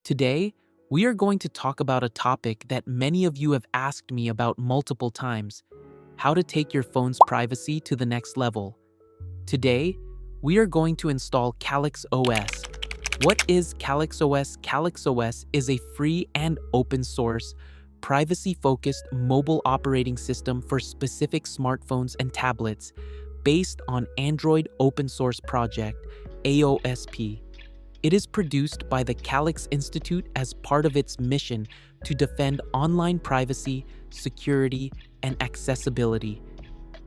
Today, we are going to talk about a topic that many of you have asked me about multiple times: how to take your phone's privacy to the next level. Today, we are going to install CalyxOS. What is CalyxOS? CalyxOS is a free and open source, privacy-focused mobile operating system for specific smartphones and tablets based on Android open source project AOSP. It is produced by the Calyx Institute as part of its mission to defend online privacy, security, and accessibility.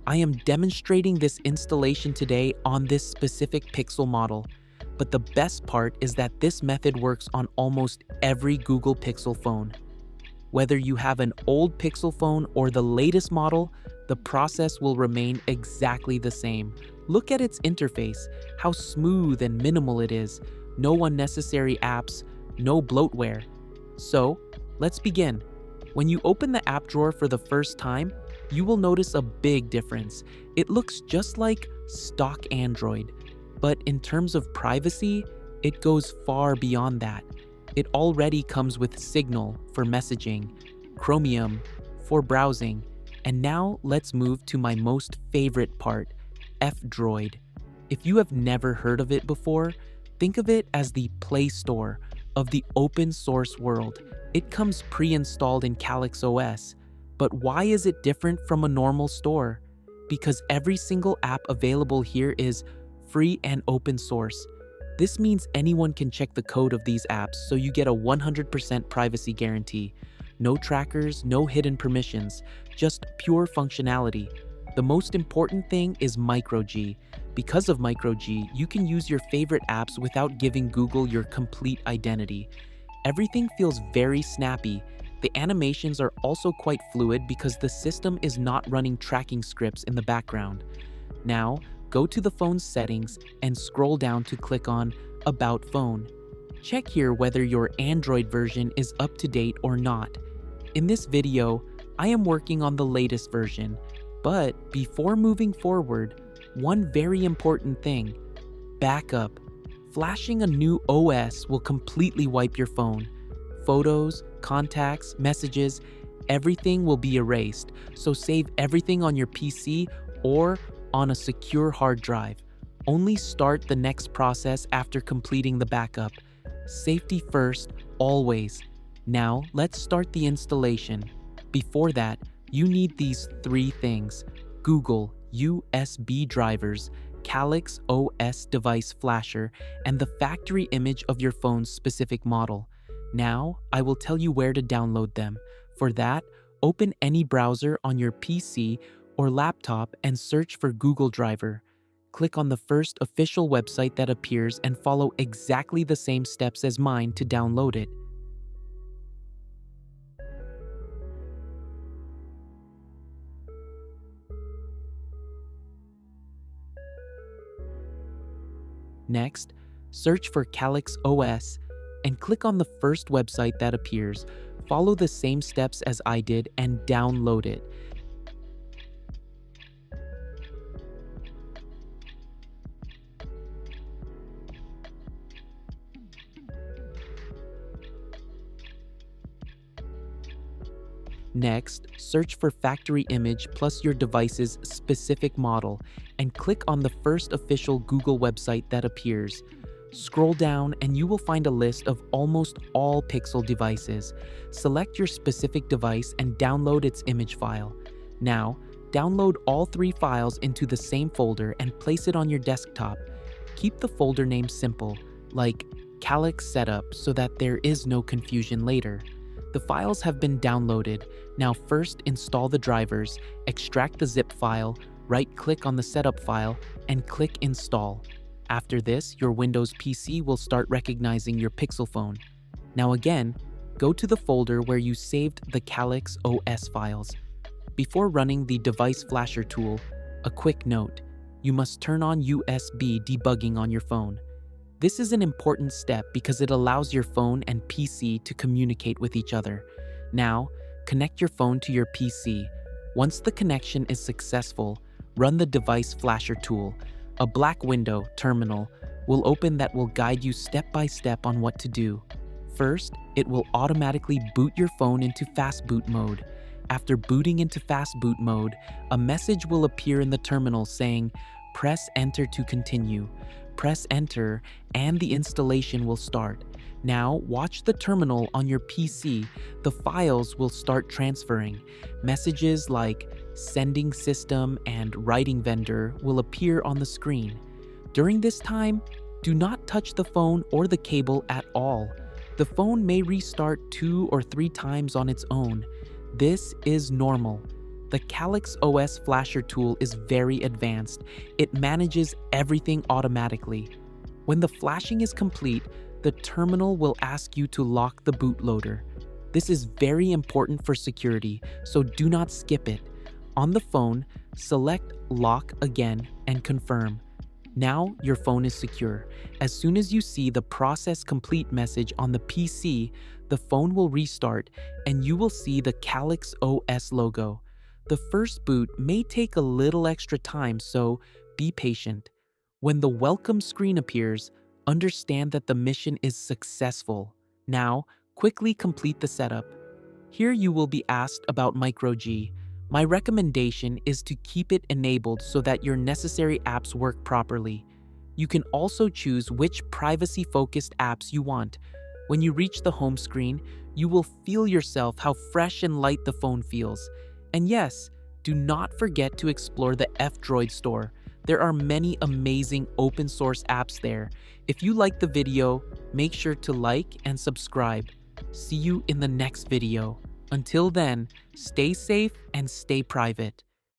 I am demonstrating this installation today on this specific Pixel model, but the best part is that this method works on almost every Google Pixel phone. Whether you have an old Pixel phone or the latest model, the process will remain exactly the same. Look at its interface, how smooth and minimal it is. No unnecessary apps, no bloatware. So, let's begin. When you open the app drawer for the first time, you will notice a big difference. It looks just like stock Android, but in terms of privacy, it goes far beyond that. It already comes with Signal for messaging, Chromium for browsing, and now let's move to my most favorite part, F-Droid. If you have never heard of it before, think of it as the Play Store of the open source world. It comes pre-installed in CalyxOS, but why is it different from a normal store? Because every single app available here is free and open source. This means anyone can check the code of these apps, so you get a 100% privacy guarantee. No trackers, no hidden permissions, just pure functionality. The most important thing is MicroG. Because of MicroG, you can use your favorite apps without giving Google your complete identity. Everything feels very snappy. The animations are also quite fluid because the system is not running tracking scripts in the background. Now, go to the phone's settings and scroll down to click on About Phone. Check here whether your Android version is up to date or not. In this video, I am working on the latest version, but before moving forward, one very important thing: backup. Flashing a new OS will completely wipe your phone. Photos, contacts, messages, everything will be erased, so save everything on your PC or on a secure hard drive. Only start the next process after completing the backup. Safety first, always. Now, let's start the installation. Before that, you need these three things: Google USB drivers, CalyxOS device flasher, and the factory image of your phone's specific model. Now, I will tell you where to download them. For that, open any browser on your PC or laptop and search for Google Driver. Click on the first official website that appears and follow exactly the same steps as mine to download it. Next, search for CalyxOS and click on the first website that appears. Follow the same steps as I did and download it. Next, search for factory image plus your device's specific model and click on the first official Google website that appears. Scroll down and you will find a list of almost all Pixel devices. Select your specific device and download its image file. Now, download all three files into the same folder and place it on your desktop. Keep the folder name simple, like Calyx Setup, so that there is no confusion later. The files have been downloaded. Now first install the drivers, extract the zip file, right-click on the setup file, and click Install. After this, your Windows PC will start recognizing your Pixel phone. Now again, go to the folder where you saved the CalyxOS files. Before running the device flasher tool, a quick note: you must turn on USB debugging on your phone. This is an important step because it allows your phone and PC to communicate with each other. Now, connect your phone to your PC. Once the connection is successful, run the device flasher tool. A black window, terminal, will open that will guide you step by step on what to do. First, it will automatically boot your phone into fast boot mode. After booting into fast boot mode, a message will appear in the terminal saying, "Press enter to continue." Press enter and the installation will start. Now, watch the terminal on your PC. The files will start transferring. Messages like sending system and writing vendor will appear on the screen. During this time, do not touch the phone or the cable at all. The phone may restart 2 or 3 times on its own. This is normal. The CalyxOS flasher tool is very advanced. It manages everything automatically. When the flashing is complete, the terminal will ask you to lock the bootloader. This is very important for security, so do not skip it. On the phone, select Lock again and confirm. Now your phone is secure. As soon as you see the process complete message on the PC, the phone will restart and you will see the CalyxOS logo. The first boot may take a little extra time, so be patient. When the welcome screen appears, understand that the mission is successful. Now, quickly complete the setup. Here you will be asked about MicroG. My recommendation is to keep it enabled so that your necessary apps work properly. You can also choose which privacy-focused apps you want. When you reach the home screen, you will feel yourself how fresh and light the phone feels. And yes, do not forget to explore the F-Droid store. There are many amazing open source apps there. If you like the video, make sure to like and subscribe. See you in the next video. Until then, stay safe and stay private.